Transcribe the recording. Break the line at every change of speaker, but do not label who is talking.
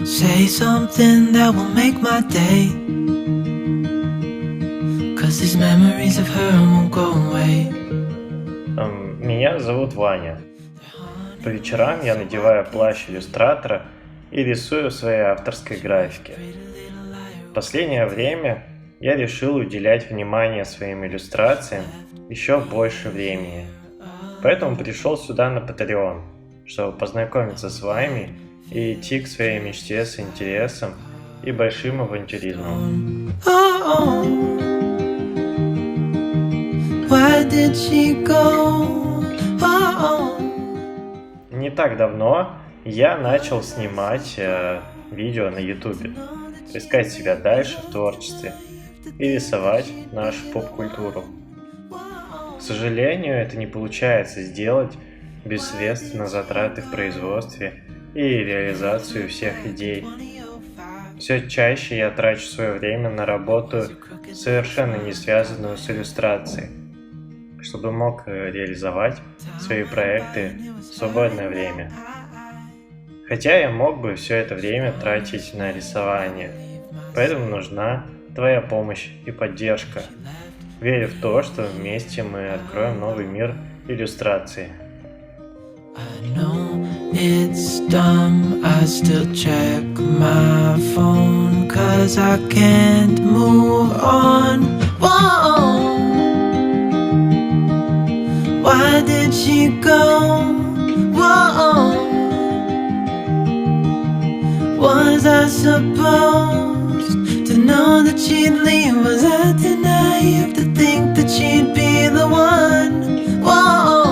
Say something that will make my day, 'cause these memories of her won't go away.
Меня зовут Ваня. По вечерам я надеваю плащ иллюстратора и рисую в своей авторской графике. В последнее время я решил уделять внимание своим иллюстрациям еще больше времени. Поэтому пришел сюда на Patreon, чтобы познакомиться с вами и идти к своей мечте с интересом и большим авантюризмом.
Why did she go?
Не так давно я начал снимать видео на YouTube, искать себя дальше в творчестве и рисовать нашу поп-культуру. К сожалению, это не получается сделать без средств на затраты в производстве и реализацию всех идей. Все чаще я трачу свое время на работу, совершенно не связанную с иллюстрацией, чтобы мог реализовать свои проекты в свободное время. Хотя я мог бы все это время тратить на рисование, поэтому нужна твоя помощь и поддержка. Верю в то, что вместе мы откроем новый мир иллюстрации.
I know it's dumb, I still check my phone, 'cause I can't move on. Whoa. Why did she go? Whoa. Was I supposed to know that she'd leave? Was I too naive to think that she'd be the one? Whoa.